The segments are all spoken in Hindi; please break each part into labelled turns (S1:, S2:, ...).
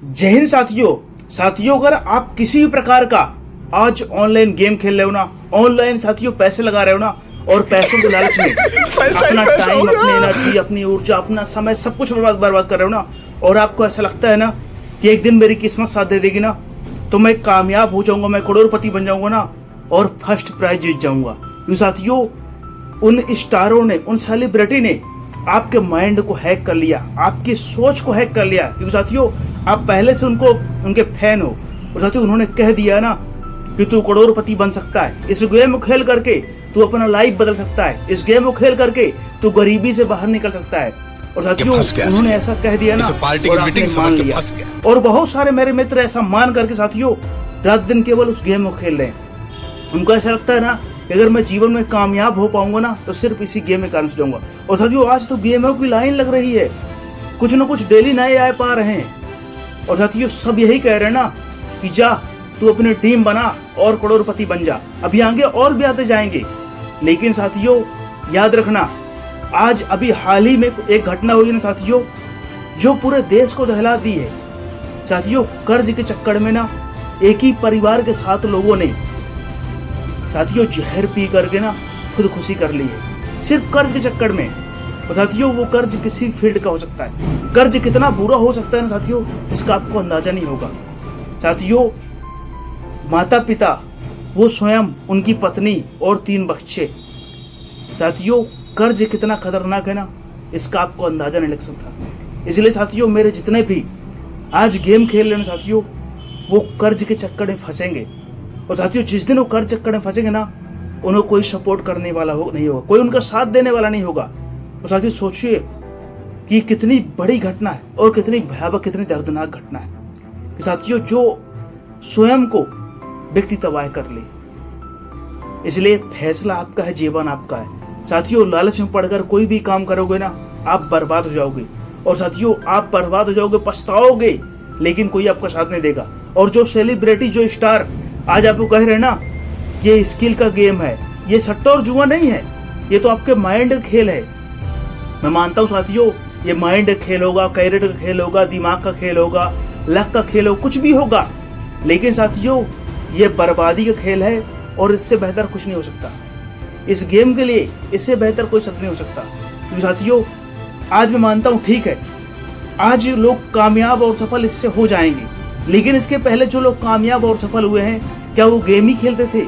S1: जय हिंद साथियों, अगर आप किसी भी प्रकार का आज ऑनलाइन गेम खेल रहे हो ना, ऑनलाइन साथियों पैसे लगा रहे हो ना, और पैसों के लालच में अपना टाइम, अपनी एनर्जी, अपनी ऊर्जा, अपना समय सब कुछ बर्बाद कर रहे हो ना, और आपको ऐसा लगता है ना कि एक दिन मेरी किस्मत साथ दे देगी ना तो मैं कामयाब हो जाऊंगा, मैं करोड़पति बन जाऊंगा ना और फर्स्ट प्राइज जीत जाऊंगा। ये साथियों, उन स्टारों ने, उन सेलिब्रिटी ने आपके माइंड को हैक कर लिया, आपकी सोच को हैक कर लिया। क्योंकि साथियों आप पहले से उनके फैन हो, और साथियों उन्होंने कह दिया ना कि तू करोड़पति बन सकता है, इस गेम को खेल करके तू अपना लाइफ बदल सकता है, इस गेम को खेल करके तू गरीबी से बाहर निकल सकता है। और साथियों उन्होंने ऐसा कह दिया ना, और आपने मान लिया। और बहुत सारे मेरे मित्र ऐसा मान करके साथियों रात दिन केवल उस गेम को खेल रहे हैं। उनको ऐसा लगता है ना कि अगर मैं जीवन में कामयाब हो पाऊंगा ना तो सिर्फ इसी गेम में कारण से जाऊंगा। और साथियों आज तो गेमों की लाइन लग रही है, कुछ ना कुछ डेली नए आ पा रहे हैं। और साथियों सब यही कह रहे हैं ना कि जा तू अपनी टीम बना और करोड़पति बन जा। अभी आगे और भी आते जाएंगे, लेकिन साथियों याद रखना, आज अभी हाल ही में एक घटना हुई ना साथियों जो पूरे देश को दहला दी है। साथियों कर्ज के चक्कर में ना एक ही परिवार के 7 लोगों ने साथियों जहर पी करके ना खुदकुशी कर ली है, सिर्फ कर्ज के चक्कर में। और साथियों वो कर्ज किसी फील्ड का हो सकता है, कर्ज कितना बुरा हो सकता है ना साथियों इसका आपको अंदाजा नहीं होगा। साथियों माता पिता, वो स्वयं, उनकी पत्नी और 3 बच्चे, साथियों कर्ज कितना खतरनाक है ना इसका आपको अंदाजा नहीं लग सकता। इसलिए साथियों मेरे जितने भी आज गेम खेल रहे हैं साथियों वो कर्ज के चक्कर में फंसेंगे। और साथियों जिस दिन वो कर्ज चक्कर में फंसेंगे ना उन्हें कोई सपोर्ट करने वाला नहीं होगा, कोई उनका साथ देने वाला नहीं होगा। तो साथियों सोचिए कि कितनी बड़ी घटना है और कितनी भयावह, कितनी दर्दनाक घटना है कि साथियों जो स्वयं को व्यक्ति तबाह कर ले। इसलिए फैसला आपका है, जीवन आपका है। साथियों लालच में पड़कर कोई भी काम करोगे ना आप बर्बाद हो जाओगे, और साथियों आप बर्बाद हो जाओगे, पछताओगे, लेकिन कोई आपका साथ नहीं देगा। और जो सेलिब्रिटी, जो स्टार आज आपको कह रहे हैं ना ये स्किल का गेम है, ये सट्टा और जुआ नहीं है, ये तो आपके माइंड का खेल है। मैं मानता हूं साथियों ये माइंड का खेल होगा, कैरेक्टर का खेल होगा, दिमाग का खेल होगा, लक का खेल होगा, कुछ भी होगा, लेकिन साथियों ये बर्बादी का खेल है और इससे बेहतर कुछ नहीं हो सकता। इस गेम के लिए इससे बेहतर कोई सत्य नहीं हो सकता। क्योंकि साथियों आज मैं मानता हूं ठीक है आज लोग कामयाब और सफल इससे हो जाएंगे, लेकिन इसके पहले जो लोग कामयाब और सफल हुए हैं क्या वो गेम ही खेलते थे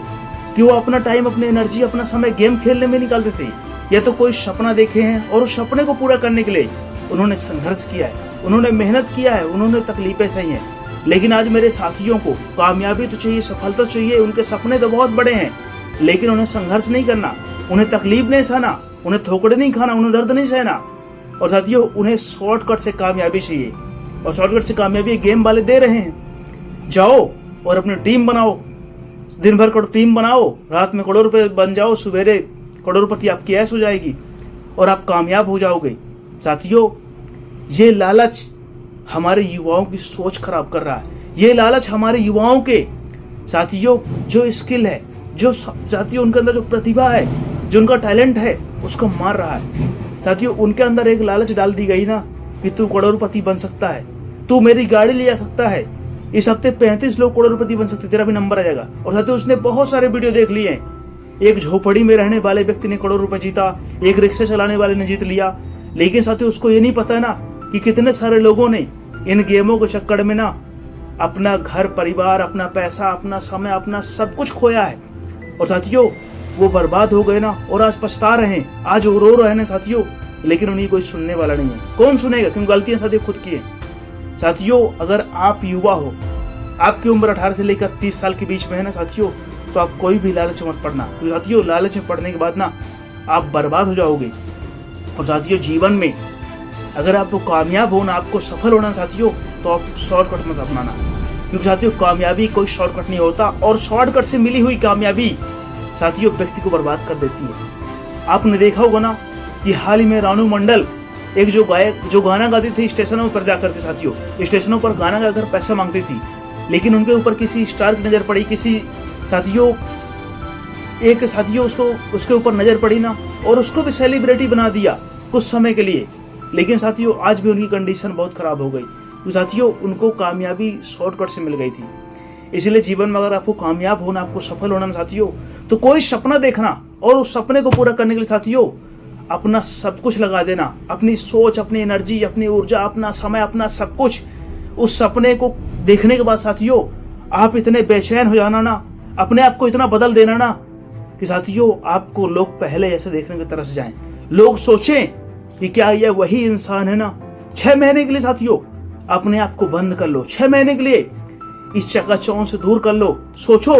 S1: कि वो अपना टाइम, अपनी एनर्जी, अपना समय गेम खेलने में निकालते थे, या तो कोई सपना देखे हैं और उस सपने को पूरा करने के लिए उन्होंने संघर्ष किया है, उन्होंने मेहनत किया है, उन्होंने तकलीफें सही हैं। लेकिन आज मेरे साथियों को कामयाबी तो चाहिए, सफलता चाहिए, उनके सपने तो बहुत बड़े हैं, लेकिन उन्हें संघर्ष नहीं करना, उन्हें तकलीफ नहीं सहना, उन्हें ठोकरे नहीं खाना, उन्हें दर्द नहीं सहना। और साथियों उन्हें शॉर्टकट से कामयाबी चाहिए, और शॉर्टकट से कामयाबी गेम वाले दे रहे हैं। जाओ और अपनी टीम बनाओ, दिन भर टीम बनाओ, रात में करोड़पति बन जाओ, सवेरे करोड़पति आपकी ऐश हो जाएगी और आप कामयाब हो जाओगे। साथियों ये लालच हमारे युवाओं की सोच खराब कर रहा है, ये लालच हमारे युवाओं के साथियों जो स्किल है, जो साथियों उनके अंदर जो प्रतिभा है, जो उनका टैलेंट है उसको मार रहा है। साथियों उनके अंदर एक लालच डाल दी गई ना कि तू करोड़पति बन सकता है, तू मेरी गाड़ी ले जा सकता है, इस हफ्ते 35 लोग करोड़पति बन सकते, तेरा भी नंबर आ जाएगा। और साथियों उसने बहुत सारे वीडियो देख लिए हैं, एक झोपड़ी में रहने वाले व्यक्ति ने करोड़ रुपए जीता, एक रिक्शा चलाने वाले ने जीत लिया, लेकिन साथियों उसको ये नहीं पता है ना कि कितने सारे लोगों ने इन गेमों के चक्कर में ना अपना घर परिवार, अपना पैसा, अपना समय, अपना सब कुछ खोया है। और साथियों वो बर्बाद हो गए ना और आज पछता रहे हैं, आज वो रो रहे हैं साथियों, लेकिन उन्हें कोई सुनने वाला नहीं है। कौन सुनेगा, क्योंकि गलतियां साथियों खुद की है। साथियों अगर आप युवा हो, आपकी उम्र 18 से लेकर 30 साल के बीच में है ना साथियों, तो आप कोई भी लालच मत पड़ना। तो साथियों लालच में पड़ने के बाद ना आप बर्बाद हो जाओगे। और साथियों जीवन में अगर आपको कामयाब होना, आपको सफल होना साथियों, तो आप शॉर्टकट मत अपनाना, क्योंकि साथियों कामयाबी कोई शॉर्टकट नहीं होता, और शॉर्टकट से मिली हुई कामयाबी साथियों व्यक्ति को बर्बाद कर देती है। आपने देखा होगा ना कि हाल ही में रानू मंडल, एक जो गायक, जो गाना गाती थी स्टेशनों पर जाकर के साथियों, स्टेशनों पर गाना गाकर पैसा मांगती थी, लेकिन उनके ऊपर किसी स्टार की नजर पड़ी, किसी साथियों एक साथियों उसके ऊपर नजर पड़ी ना, और उसको भी सेलिब्रिटी बना दिया कुछ समय के लिए। लेकिन साथियों आज भी उनकी कंडीशन बहुत खराब हो गई। तो साथियों उनको कामयाबी शॉर्टकट से मिल गई थी। इसलिए जीवन में अगर आपको कामयाब होना, आपको सफल होना साथियों, तो कोई सपना देखना और उस सपने को पूरा करने के लिए साथियों अपना सब कुछ लगा देना, अपनी सोच, अपनी एनर्जी, अपनी ऊर्जा, अपना समय, अपना सब कुछ उस सपने को देखने के बाद साथियों आप इतने बेचैन हो जाना ना, अपने आप को इतना बदल देना ना कि साथियों आपको लोग पहले ऐसे देखने की तरस जाएं, लोग सोचें कि क्या यह वही इंसान है ना। 6 महीने के लिए साथियों अपने आप को बंद कर लो, 6 महीने के लिए इस चकाचौंध से दूर कर लो। सोचो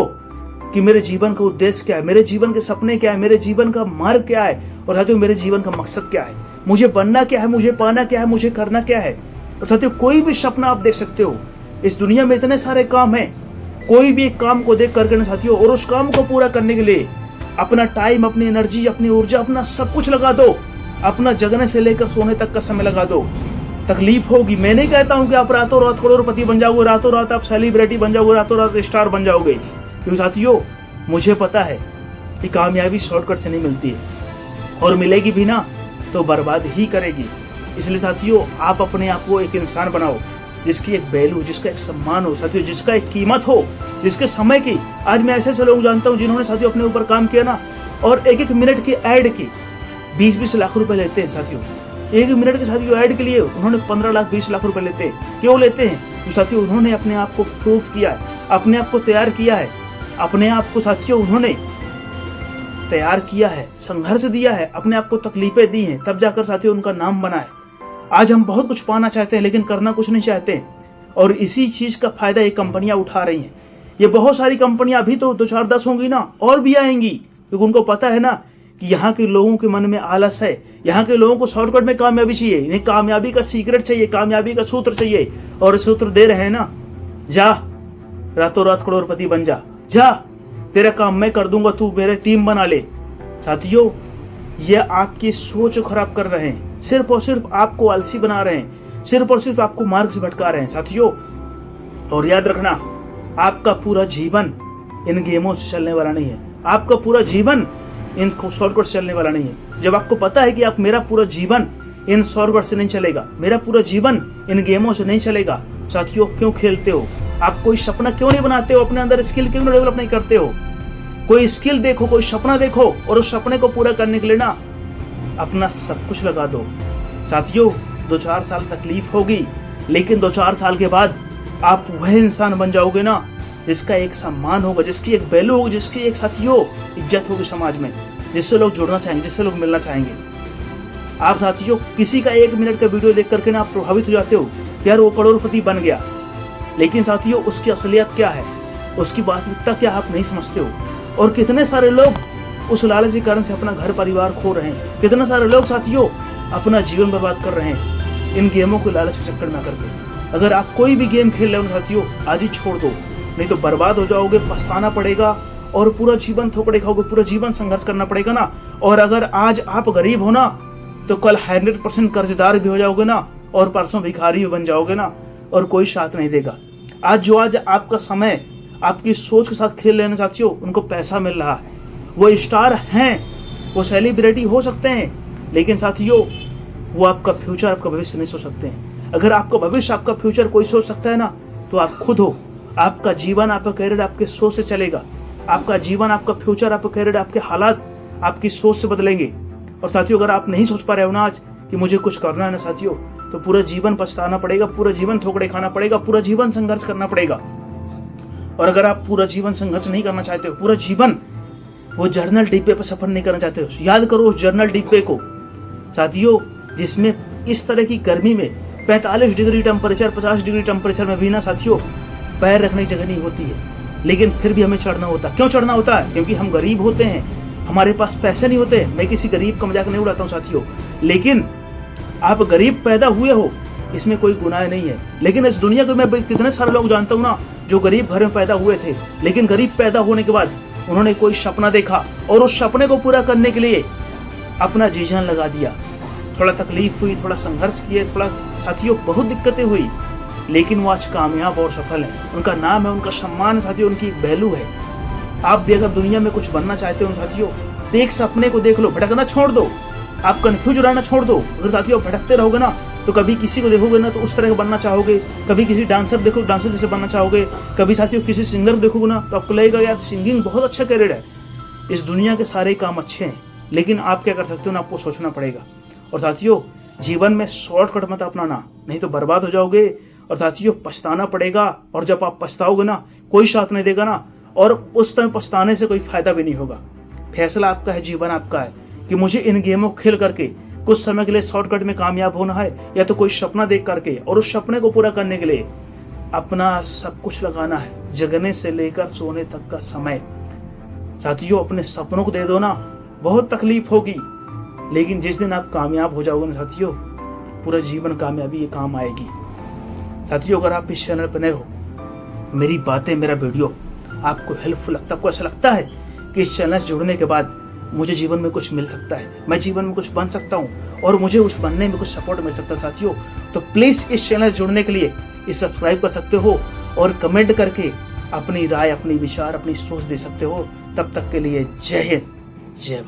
S1: कि मेरे जीवन का उद्देश्य क्या है, मेरे जीवन के सपने क्या है, मेरे जीवन का मार्ग क्या है और साथियों मेरे जीवन का मकसद क्या है, मुझे बनना क्या है, मुझे पाना क्या है, मुझे करना क्या है। और साथियों कोई भी सपना आप देख सकते हो। इस दुनिया में इतने सारे काम हैं, कोई भी एक काम को देख करके ना साथियों और उस काम को पूरा करने के लिए अपना टाइम, अपनी एनर्जी, अपनी ऊर्जा, अपना सब कुछ लगा दो। अपना जगने से लेकर सोने तक का समय लगा दो। तकलीफ होगी, मैं नहीं कहता हूं कि आप रातों रात करोड़पति बन जाओगे, रातों रात आप सेलिब्रिटी बन जाओगे, रातों रात स्टार बन जाओगे, क्योंकि साथियों मुझे पता है कि कामयाबी शॉर्टकट से नहीं मिलती है और मिलेगी भी ना तो बर्बाद ही करेगी। इसलिए साथियों आप अपने आप को एक इंसान बनाओ जिसकी एक वैल्यू, जिसका एक सम्मान हो साथियों, जिसका एक कीमत हो, जिसके समय की। आज मैं ऐसे लोग जानता हूं जिन्होंने साथियों अपने ऊपर काम किया ना और एक एक मिनट की एड की 20-20 लाख रुपए लेते हैं साथियों। एक मिनट के साथियों ऐड के लिए उन्होंने 15 लाख 20 लाख रुपए लेते हैं। क्यों लेते हैं? तो साथियों उन्होंने अपने आप को प्रूफ किया है, अपने आप को तैयार किया है, अपने आप को साथियों उन्होंने तैयार किया है, संघर्ष दिया है, अपने आप को तकलीफें दी हैं, तब जाकर साथियों उनका नाम बना है। आज हम बहुत कुछ पाना चाहते हैं लेकिन करना कुछ नहीं चाहते और इसी चीज का फायदा ये कंपनियां उठा रही हैं। ये बहुत सारी कंपनियां अभी तो 2 4 10 होंगी ना, और भी आएंगी, क्योंकि उनको पता है ना कि यहाँ के लोगों के मन में आलस है, यहाँ के लोगों को शॉर्टकट में कामयाबी चाहिए, इन्हें कामयाबी का सीक्रेट चाहिए, कामयाबी का सूत्र चाहिए और सूत्र दे रहे हैं ना। जा रातों रात करोड़पति बन जा, तेरा काम मैं कर दूंगा, तू मेरे टीम बना ले। साथियों ये आपकी सोच खराब कर रहे हैं, सिर्फ और सिर्फ आपको आलसी बना रहे हैं, सिर्फ और सिर्फ आपको मार्ग से भटका रहे हैं साथियों। और याद रखना आपका पूरा जीवन इन गेमों से चलने वाला नहीं है, आपका पूरा जीवन इन शॉर्टकट से चलने वाला नहीं है। जब आपको पता है कि आप मेरा पूरा जीवन इन शॉर्टकट से नहीं चलेगा, मेरा पूरा जीवन इन गेमों से नहीं चलेगा, साथियों क्यों खेलते हो? आप कोई सपना क्यों नहीं बनाते हो? अपने अंदर स्किल क्यों डेवलप नहीं करते हो? कोई स्किल देखो, कोई सपना देखो और उस सपने को पूरा करने के लिए ना अपना सब कुछ लगा दो। साथियों 2-4 साल तकलीफ होगी लेकिन 2-4 साल के बाद आप वह इंसान बन जाओगे ना जिसका एक सम्मान होगा, जिसकी एक वैल्यू होगी, जिसकी एक साथियों इज्जत होगी समाज में, जिससे लोग जुड़ना चाहेंगे, जिससे लोग मिलना चाहेंगे। आप साथियों किसी का 1 मिनट का वीडियो देख करके ना आप प्रभावित हो जाते हो, यार वो करोड़पति बन गया, लेकिन साथियों उसकी असलियत क्या है, उसकी वास्तविकता क्या आप नहीं समझते हो। और कितने सारे लोग उस लालची कारण से अपना घर परिवार खो रहे हैं, कितने सारे लोग साथियों अपना जीवन बर्बाद कर रहे हैं इन गेमों को लालच के चक्कर में करके। अगर आप कोई भी गेम खेल रहे हो साथियों आज ही छोड़ दो, नहीं तो बर्बाद हो जाओगे, पछताना पड़ेगा और पूरा जीवन ठोकरे खाओगे, पूरा जीवन संघर्ष करना पड़ेगा ना। और अगर आज आप गरीब हो ना तो कल 100% कर्जदार भी हो जाओगे ना और परसों भिखारी भी बन जाओगे ना और कोई साथ नहीं देगा। आज आपका समय आपकी सोच के साथ खेल लेना साथियों, उनको पैसा मिल रहा है, वो स्टार हैं, वो सेलिब्रिटी हो सकते हैं, लेकिन साथियों वो आपका फ्यूचर, आपका भविष्य नहीं सोच सकते हैं। अगर आपका भविष्य, आपका फ्यूचर कोई सोच सकता है ना तो आप खुद हो। आपका जीवन, आपका कैरियर आपके सोच से चलेगा। आपका जीवन, आपका फ्यूचर, आपका कैरियर, आपके हालात आपकी सोच से बदलेंगे। और साथियों अगर आप नहीं सोच पा रहे हो ना आज कि मुझे कुछ करना है ना साथियों, तो पूरा जीवन पछताना पड़ेगा, पूरा जीवन ठोकरे खाना पड़ेगा, पूरा जीवन संघर्ष करना पड़ेगा। और अगर आप पूरा जीवन संघर्ष नहीं करना चाहते हो, पूरा जीवन वो जर्नल डिब्बे पर सफर नहीं करना चाहते हो, याद करो उस जर्नल डिब्बे को साथियों, जिसमें इस तरह की गर्मी में 45 डिग्री टेम्परेचर, 50 डिग्री टेम्परेचर में भी ना साथियों पैर रखने की जगह नहीं होती है, लेकिन फिर भी हमें चढ़ना होता है। क्यों चढ़ना होता है? क्योंकि हम गरीब होते हैं, हमारे पास पैसे नहीं होते। मैं किसी गरीब का मजाक नहीं उड़ाता हूँ साथियों, लेकिन आप गरीब पैदा हुए हो इसमें कोई गुनाह नहीं है। लेकिन इस दुनिया को मैं कितने सारे लोग जानता हूँ ना जो गरीब घर में पैदा हुए थे, लेकिन गरीब पैदा होने के बाद उन्होंने कोई सपना देखा और उस सपने को पूरा करने के लिए अपना जी जान लगा दिया। थोड़ा तकलीफ हुई, थोड़ा संघर्ष किए, थोड़ा साथियों बहुत दिक्कतें हुई, लेकिन वो आज कामयाब और सफल है। उनका नाम है, उनका सम्मान है साथियों, उनकी वैल्यू है। आप भी अगर दुनिया में कुछ बनना चाहते हो साथियों तो एक सपने को देख लो, भटकना छोड़ दो, आप कंफ्यूज रहना छोड़ दो। अगर साथियों भटकते रहोगे ना तो कभी किसी को देखोगे ना तो उस तरह का बनना चाहोगे, कभी किसी डांसर देखो डांसर जैसे बनना चाहोगे, कभी साथियों किसी सिंगर देखोगे ना तो आपको लगेगा यार सिंगिंग बहुत अच्छा करियर है। इस दुनिया के सारे काम अच्छे हैं, लेकिन आप क्या कर सकते हो ना, आपको सोचना पड़ेगा। और साथियों जीवन में शॉर्टकट मत अपनाना, नहीं तो बर्बाद हो जाओगे। और साथियों पछताना पड़ेगा, और जब आप पछताओगे ना कोई साथ नहीं देगा ना, और उस टाइम पछताने से कोई फायदा भी नहीं होगा। फैसला आपका है, जीवन आपका है कि मुझे इन गेमों खेल करके कुछ समय के लिए शॉर्टकट में कामयाब होना है, या तो कोई सपना देख करके और उस सपने को पूरा करने के लिए अपना सब कुछ लगाना है, जगने से लेकर सोने तक का समय। साथियों अपने सपनों को दे दो ना, बहुत तकलीफ होगी, लेकिन जिस दिन आप कामयाब हो जाओगे ना साथियों, पूरा जीवन कामयाबी ये काम आएगी। साथियों अगर आप इस चैनल पर नए हो, मेरी बातें मेरा वीडियो आपको हेल्पफुल लगता है, आपको ऐसा लगता है कि इस चैनल से जुड़ने के बाद मुझे जीवन में कुछ मिल सकता है, मैं जीवन में कुछ बन सकता हूँ और मुझे उस बनने में कुछ सपोर्ट मिल सकता है साथियों, तो प्लीज इस चैनल से जुड़ने के लिए इस सब्सक्राइब कर सकते हो और कमेंट करके अपनी राय, अपनी विचार, अपनी सोच दे सकते हो। तब तक के लिए जय हिंद, जय भारत।